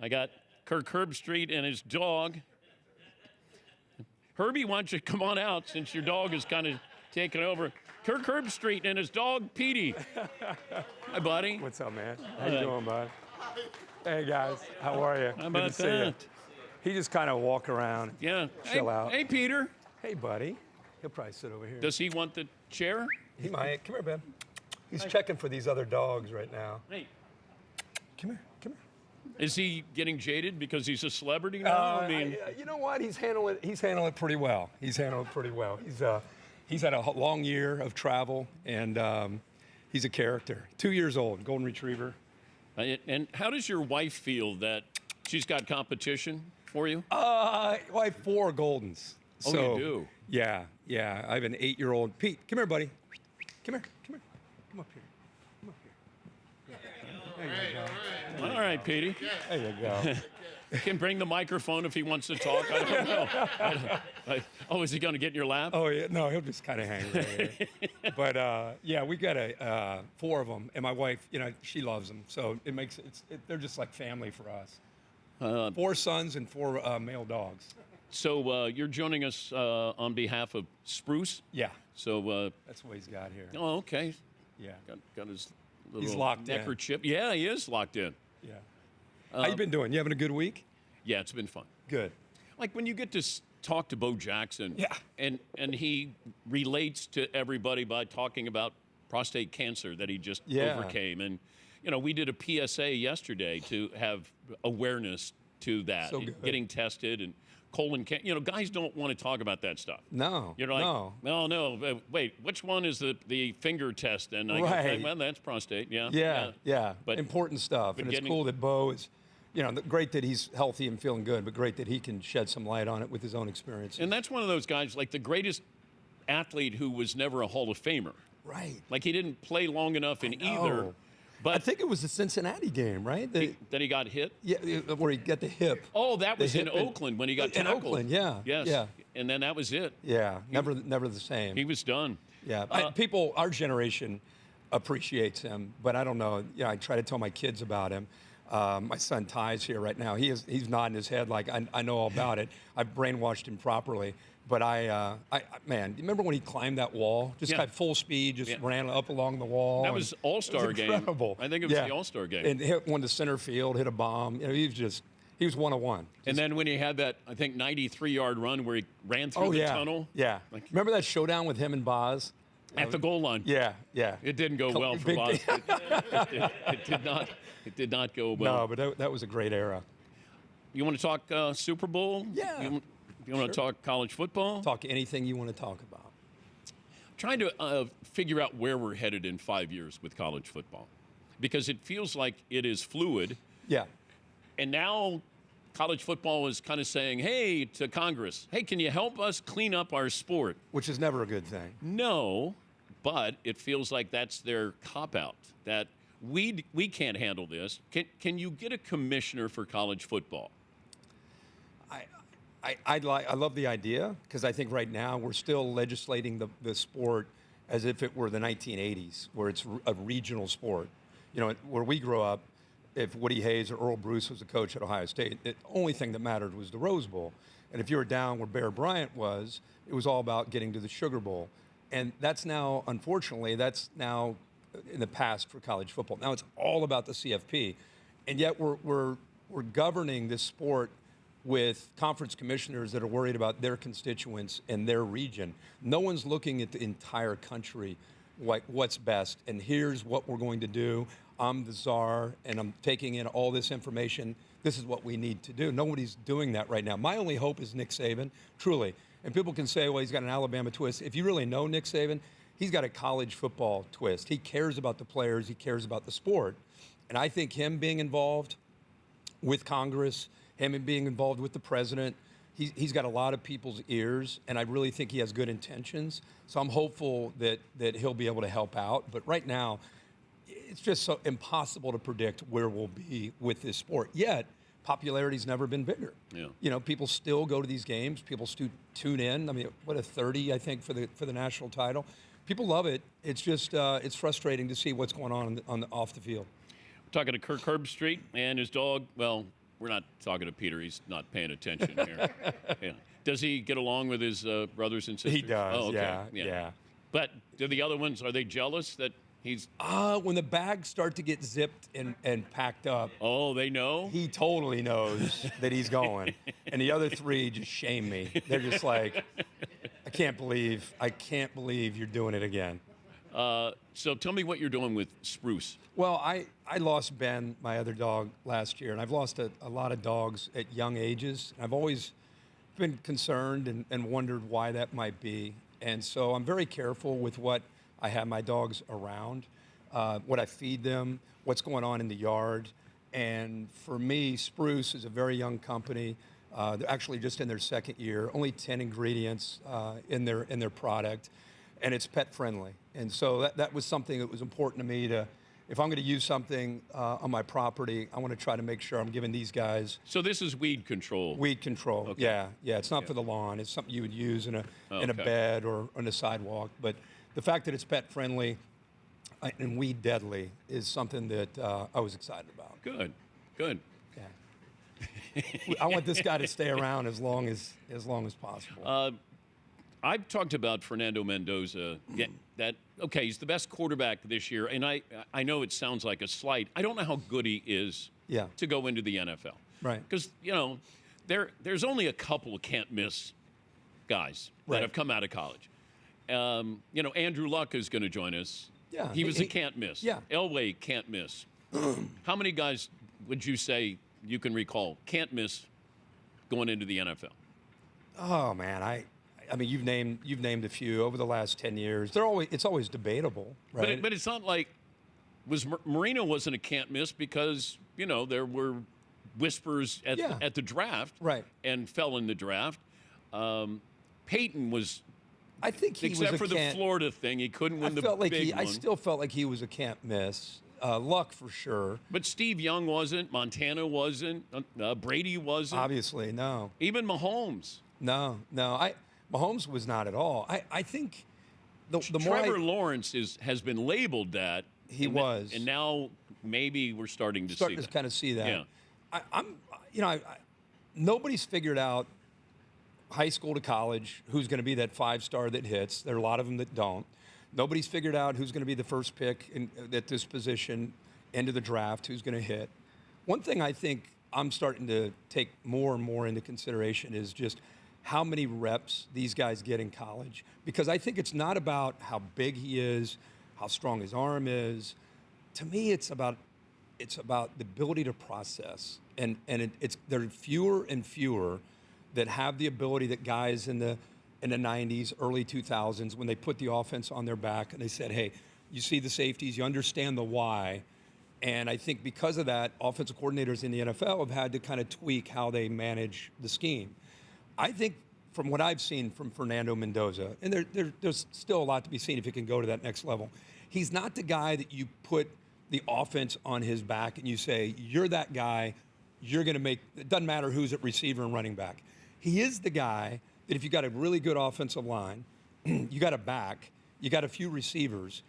I got Kirk Herbstreit and his dog. Herbie, why don't you come on out since your dog is kind of taking over. Kirk Herbstreit and his dog, Petey. Hi, buddy. What's up, man? How you doing, bud? Hey, guys. How are you? How about Good to see you. that? He just kind of walk around, chill out. Hey, Peter. Hey, buddy. He'll probably sit over here. Does he want the chair? He might. Come here, Ben. He's checking for these other dogs right now. Hey. Come here. Come here. Is he getting jaded because he's a celebrity now? You know what? He's handling it pretty well. He's had a long year of travel, and he's a character. 2 years old, golden retriever. And how does your wife feel that she's got competition for you? Well, I have 4 Goldens. Oh, So, you do? Yeah. I have an 8-year-old. Pete, come here, buddy. Come here. Come up here. There you go. All right, Petey. There you go. You can bring the microphone if he wants to talk. I don't know. Is he going to get in your lap? Oh, yeah. No, he'll just kind of hang right here. But, yeah, we got 4 of them. And my wife, she loves them. So they're just like family for us. 4 sons and 4 male dogs. So you're joining us on behalf of Spruce? Yeah. So that's what he's got here. Oh, okay. Yeah. Got his little He's locked neckerchief. Yeah, he is locked in. Yeah. How you been doing? You having a good week? Yeah, it's been fun. Good. Like when you get to talk to Bo Jackson, Yeah. and he relates to everybody by talking about prostate cancer that he just overcame. And, we did a PSA yesterday to have awareness to that, So good. getting tested and colon cancer. Guys don't want to talk about that stuff. No. You're like, no. no. Wait, which one is the finger test? And I Right. go, well, that's prostate. Yeah. Yeah. But important stuff. And it's cool that Bo is, great that he's healthy and feeling good, but great that he can shed some light on it with his own experience. And that's one of those guys, like the greatest athlete who was never a Hall of Famer. Right. Like he didn't play long enough in either. But I think it was the Cincinnati game, right? That he got hit? Yeah, where he got the hip. Oh, that was in Oakland when he got tackled. In Oakland, yeah. Yes. Yeah. And then that was it. Yeah, never the same. He was done. Yeah. Our generation appreciates him, but I don't know. I try to tell my kids about him. My son Ty's here right now. He's nodding his head like I know all about it. I've brainwashed him properly. But man, remember when he climbed that wall? Just at full speed, ran up along the wall. That was All-Star game. Incredible. I think it was the All-Star game. And hit one to center field, hit a bomb. He was one of one. And then when he had that, I think 93-yard run where he ran through the tunnel. Yeah. Remember that showdown with him and Boz? At the goal line. Yeah. It didn't go well for Boz. It did not go well. No, but that was a great era. You want to talk Super Bowl? Yeah. You want to talk college football? Talk anything you want to talk about. Trying to figure out where we're headed in 5 years with college football, because it feels like it is fluid. Yeah. And now college football is kind of saying, hey, to Congress, hey, can you help us clean up our sport? Which is never a good thing. No, but it feels like that's their cop-out, that we can't handle this. Can you get a commissioner for college football? I love the idea, because I think right now we're still legislating the sport as if it were the 1980s, where it's a regional sport. Where we grew up, if Woody Hayes or Earl Bruce was the coach at Ohio State, the only thing that mattered was the Rose Bowl. And if you were down where Bear Bryant was, it was all about getting to the Sugar Bowl. And that's now, unfortunately, in the past for college football. Now it's all about the CFP. And yet we're governing this sport with conference commissioners that are worried about their constituents and their region. No one's looking at the entire country, like what's best, and here's what we're going to do. I'm the czar, and I'm taking in all this information. This is what we need to do. Nobody's doing that right now. My only hope is Nick Saban, truly. And people can say, well, he's got an Alabama twist. If you really know Nick Saban, he's got a college football twist. He cares about the players. He cares about the sport. And I think him being involved with Congress, him being involved with the president, he's got a lot of people's ears, and I really think he has good intentions. So I'm hopeful that he'll be able to help out. But right now, it's just so impossible to predict where we'll be with this sport. Yet, popularity's never been bigger. Yeah. People still go to these games. People still tune in. I mean, what a 30, I think, for the national title. People love it. It's just it's frustrating to see what's going on off the field. We're talking to Kirk Herbstreit and his dog. Well, we're not talking to Peter. He's not paying attention here. Yeah. Does he get along with his brothers and sisters? He does. Oh, okay. Yeah. But do the other ones, are they jealous that he's? When the bags start to get zipped and packed up. Oh, they know? He totally knows that he's going. And the other three just shame me. They're just like, I can't believe you're doing it again. So tell me what you're doing with Spruce. Well, I lost Ben, my other dog, last year, and I've lost a lot of dogs at young ages. I've always been concerned and wondered why that might be. And so I'm very careful with what I have my dogs around, what I feed them, what's going on in the yard. And for me, Spruce is a very young company. They're actually just in their second year, only 10 ingredients in their product, and it's pet friendly. And so that was something that was important to me to, if I'm going to use something on my property, I want to try to make sure I'm giving these guys. So this is weed control. Weed control. Okay. Yeah. It's not for the lawn. It's something you would use in a bed or on a sidewalk. But the fact that it's pet friendly and weed deadly is something that I was excited about. Good. Yeah. I want this guy to stay around as long as possible. I've talked about Fernando Mendoza. He's the best quarterback this year, and I know it sounds like a slight. I don't know how good he is to go into the NFL. Right. Because, there's only a couple of can't-miss guys that have come out of college. Andrew Luck is going to join us. Yeah. He was a can't-miss. Yeah. Elway can't miss. How many guys would you say you can recall can't miss going into the NFL? Oh, man, I mean, you've named a few over the last 10 years. It's always debatable, right? But it's not like Marino wasn't a can't miss because there were whispers at the draft, right, and fell in the draft. Peyton was. I think he except was for the Florida thing, he couldn't win the big one. I still felt like he was a can't miss. Luck for sure. But Steve Young wasn't. Montana wasn't. Brady wasn't. Obviously, no. Even Mahomes. No. Mahomes was not at all. I think the Trevor Lawrence has been labeled that. He was. And now maybe we're starting to kind of see that. Yeah. Nobody's figured out high school to college who's going to be that 5-star that hits. There are a lot of them that don't. Nobody's figured out who's going to be the first pick at this position into the draft, who's going to hit. One thing I think I'm starting to take more and more into consideration is just how many reps these guys get in college. Because I think it's not about how big he is, how strong his arm is. To me, it's about the ability to process. And there are fewer and fewer that have the ability that guys in the 90s, early 2000s, when they put the offense on their back and they said, hey, you see the safeties, you understand the why. And I think because of that, offensive coordinators in the NFL have had to kind of tweak how they manage the scheme. I think from what I've seen from Fernando Mendoza, and there's still a lot to be seen if he can go to that next level, he's not the guy that you put the offense on his back and you say, you're that guy, you're going to make, it doesn't matter who's at receiver and running back. He is the guy that if you got a really good offensive line, you got a back, you got a few receivers,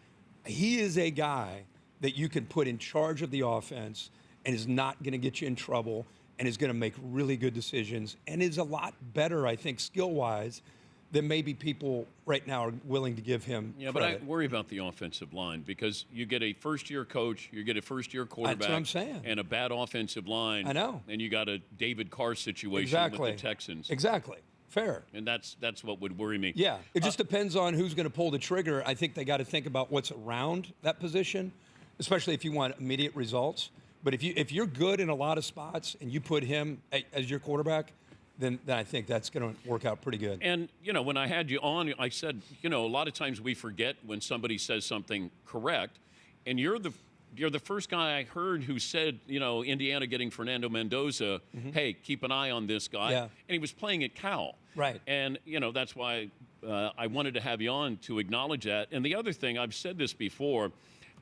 he is a guy that you can put in charge of the offense and is not going to get you in trouble and is going to make really good decisions and is a lot better, I think, skill-wise than maybe people right now are willing to give him credit. But I worry about the offensive line because you get a first-year coach, you get a first-year quarterback. That's what I'm saying. And a bad offensive line. I know. And you got a David Carr situation with the Texans. Exactly. Fair. And that's what would worry me. Yeah. It just depends on who's going to pull the trigger. I think they got to think about what's around that position, especially if you want immediate results. But if you're good in a lot of spots and you put him as your quarterback, then I think that's going to work out pretty good. And, when I had you on, I said, a lot of times we forget when somebody says something correct. And you're the first guy I heard who said, Indiana getting Fernando Mendoza, hey, keep an eye on this guy. Yeah. And he was playing at Cal. Right. And, that's why I wanted to have you on to acknowledge that. And the other thing, I've said this before,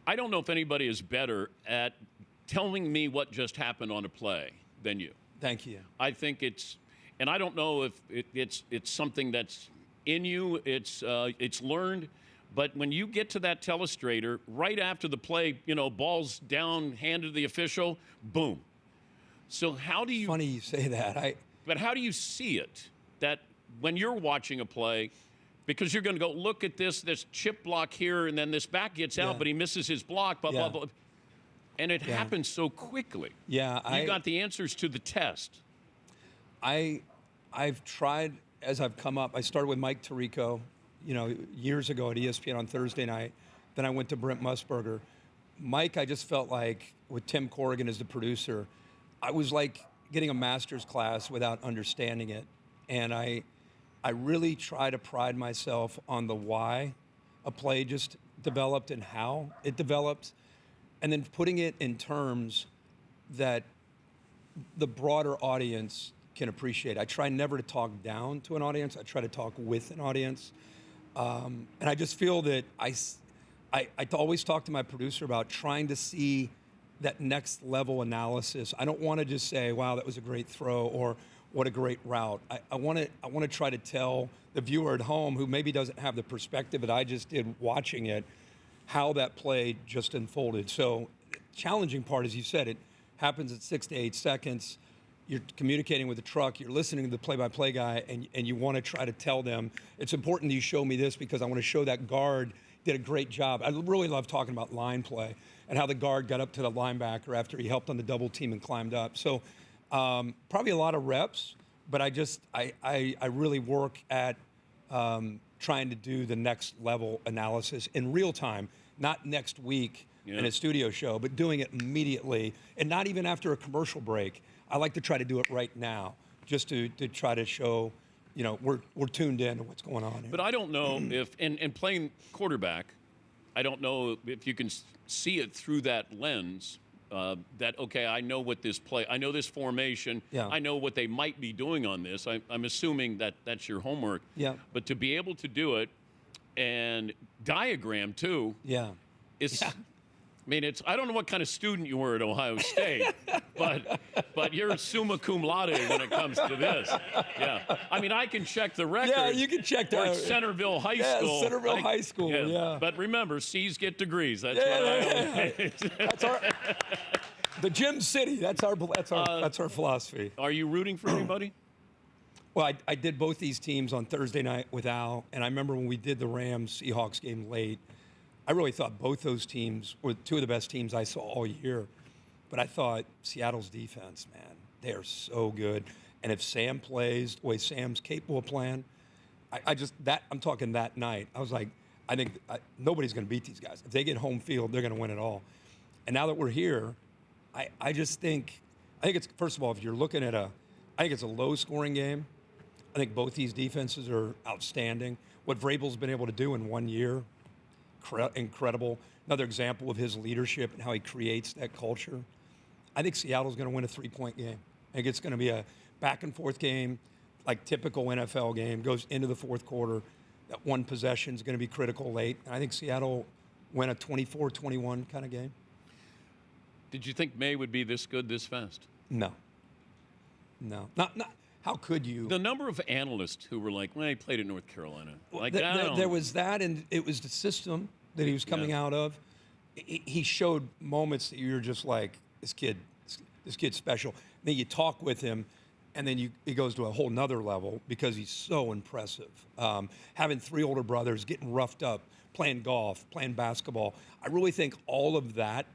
I don't know if anybody is better at telling me what just happened on a play than you. Thank you. I think and I don't know if it's something that's in you, it's learned, but when you get to that telestrator, right after the play, ball's down, handed to the official, boom. So how do you? Funny you say that. But how do you see it? That when you're watching a play, because you're going to go look at this chip block here, and then this back gets out, but he misses his block, blah blah blah, and it happens so quickly. Yeah, you got the answers to the test. I've tried as I've come up. I started with Mike Tirico, years ago at ESPN on Thursday night. Then I went to Brent Musburger. Mike, I just felt like with Tim Corrigan as the producer, I was like getting a master's class without understanding it. And I really try to pride myself on the why a play just developed and how it developed, and then putting it in terms that the broader audience can appreciate. I try never to talk down to an audience. I try to talk with an audience. And I just feel that I always talk to my producer about trying to see that next level analysis. I don't want to just say, wow, that was a great throw, or what a great route. I want to try to tell the viewer at home who maybe doesn't have the perspective that I just did watching it, how that play just unfolded. So challenging part, as you said, it happens at 6 to 8 seconds. You're communicating with the truck, you're listening to the play-by-play guy, and you want to try to tell them, it's important that you show me this because I want to show that guard did a great job. I really love talking about line play and how the guard got up to the linebacker after he helped on the double team and climbed up. So probably a lot of reps, but I really work at trying to do the next level analysis in real time, not next week in a studio show, but doing it immediately, and not even after a commercial break. I like to try to do it right now, just to try to show, we're tuned in to what's going on here. But I don't know if, and playing quarterback, I don't know if you can see it through that lens. That, okay, I know what this play, I know this formation, I know what they might be doing on this. I'm assuming that that's your homework. Yeah. But to be able to do it and diagram too, it's, I mean, I don't know what kind of student you were at Ohio State, but you're summa cum laude when it comes to this. Yeah. I mean, I can check the record. Yeah, you can check that. Centerville High School. Yeah, Centerville High School, yeah. But remember, C's get degrees. That's what I always That's our, the Gym City, that's our philosophy. Are you rooting for anybody? Well, I did both these teams on Thursday night with Al, and I remember when we did the Rams-Seahawks game late, I really thought both those teams were two of the best teams I saw all year. But I thought Seattle's defense, man, they are so good. And if Sam plays the way Sam's capable of playing, I'm talking that night. I was like, I think nobody's going to beat these guys. If they get home field, they're going to win it all. And now that we're here, I just think it's, first of all, if you're looking at I think it's a low-scoring game. I think both these defenses are outstanding. What Vrabel's been able to do in 1 year, incredible. Another example of his leadership and how he creates that culture. I think Seattle's going to win a 3-point game. I think it's going to be a back-and-forth game, like typical NFL game, goes into the fourth quarter. That one possession is going to be critical late. And I think Seattle win a 24-21 kind of game. Did you think May would be this good this fast? No. Not. How could you? The number of analysts who were like, well, he played at North Carolina. Like, there was that, and it was the system that he was coming out of. He showed moments that you're just like, this kid's special. Then you talk with him, and then he goes to a whole nother level because he's so impressive. Having 3 older brothers, getting roughed up, playing golf, playing basketball. I really think all of that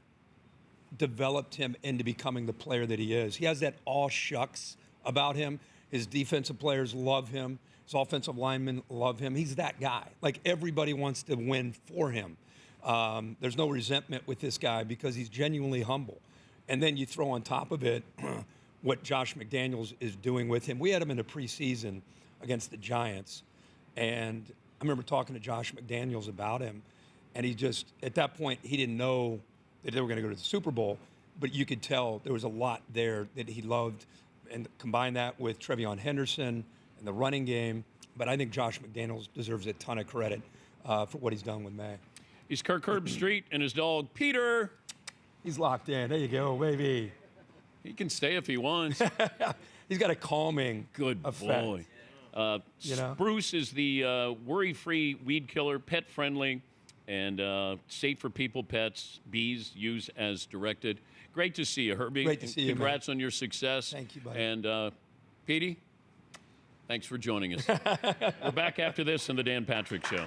developed him into becoming the player that he is. He has that all shucks about him. His defensive players love him. His offensive linemen love him. He's that guy. Like, everybody wants to win for him. There's no resentment with this guy because he's genuinely humble. And then you throw on top of it what Josh McDaniels is doing with him. We had him in the preseason against the Giants. And I remember talking to Josh McDaniels about him. And he just, at that point, he didn't know that they were going to go to the Super Bowl. But you could tell there was a lot there that he loved. And combine that with Trevion Henderson and the running game. But I think Josh McDaniels deserves a ton of credit for what he's done with May. He's Kirk Herbstreit and his dog, Peter. He's locked in. There you go, baby. He can stay if he wants. He's got a calming effect. Boy. Spruce is the worry-free weed killer, pet-friendly. and safe for people, pets, bees, use as directed. Great to see you, Herbie. Great to see you, man. Congrats on your success. Thank you, buddy. And Petey, thanks for joining us. We're back after this on the Dan Patrick Show.